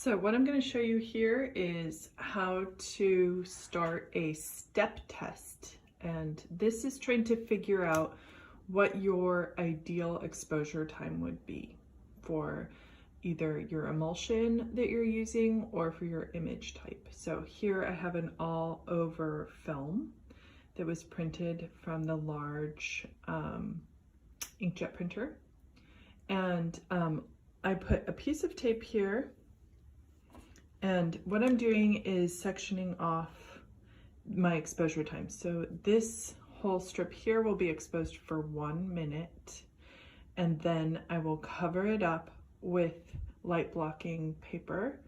So what I'm going to show you here is how to start a step test. And this is trying to figure out what your ideal exposure time would be for either your emulsion that you're using or for your image type. So here I have an all over film that was printed from the large inkjet printer. And I put a piece of tape here. And what I'm doing is sectioning off my exposure time. So this whole strip here will be exposed for 1 minute, and then I will cover it up with light blocking paper.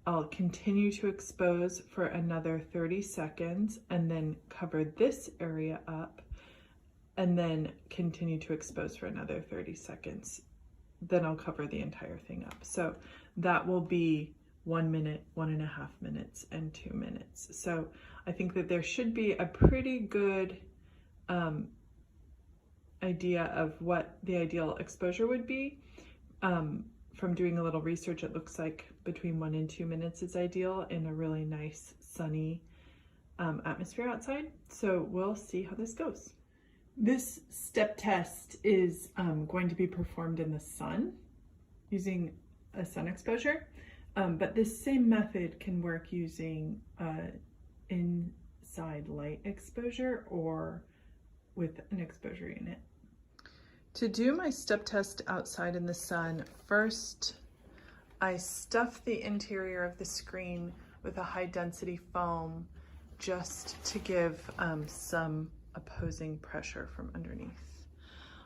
I'll continue to expose for another 30 seconds and then cover this area up and then continue to expose for another 30 seconds. Then I'll cover the entire thing up. So that will be 1 minute, 1.5 minutes, and 2 minutes. So I think that there should be a pretty good idea of what the ideal exposure would be. From doing a little research, it looks like between 1 and 2 minutes is ideal in a really nice sunny atmosphere outside. So we'll see how this goes. This step test is going to be performed in the sun using a sun exposure. But this same method can work using inside light exposure or with an exposure unit. To do my step test outside in the sun, first I stuff the interior of the screen with a high density foam just to give some opposing pressure from underneath.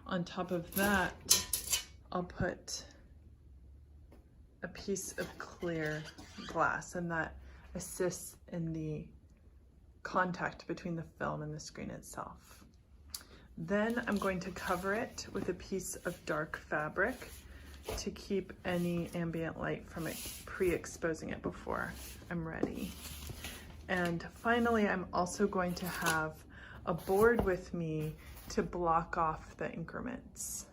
On top of that, I'll put a piece of clear glass, and that assists in the contact between the film and the screen itself. Then I'm going to cover it with a piece of dark fabric to keep any ambient light from it pre-exposing it before I'm ready. And finally, I'm also going to have a board with me to block off the increments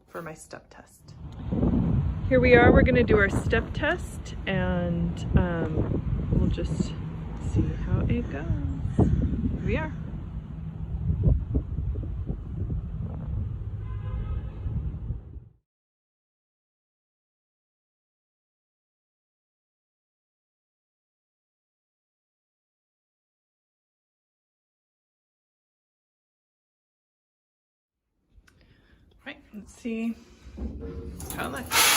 for my step test. Here we are, we're gonna do our step test, and we'll just see how it goes. Here we are. Right, let's see how it looks.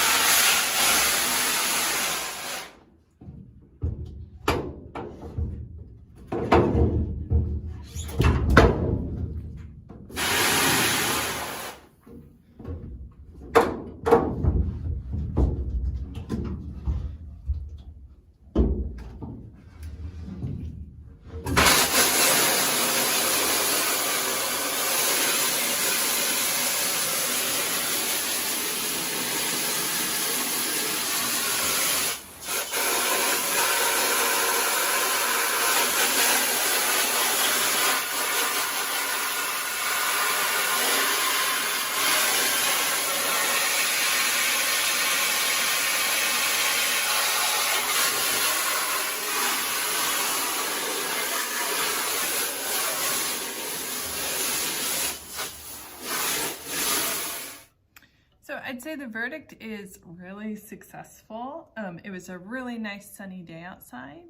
So I'd say the verdict is really successful. It was a really nice sunny day outside.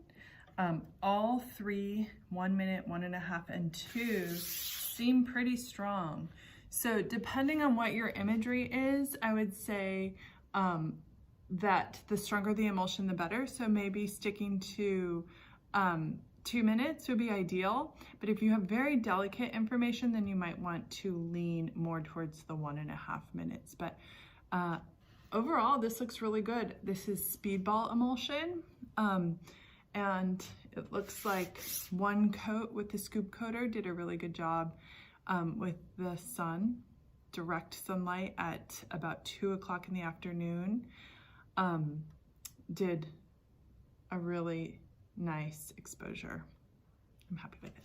All three, 1 minute, 1.5, and 2 seem pretty strong. So depending on what your imagery is, I would say that the stronger the emulsion, the better. So maybe sticking to 2 minutes would be ideal, but if you have very delicate information, then you might want to lean more towards the 1.5 minutes. But overall, this looks really good. This is Speedball emulsion, and it looks like one coat with the scoop coater did a really good job with the sun, direct sunlight at about 2 o'clock in the afternoon. Did a really nice exposure. I'm happy with it.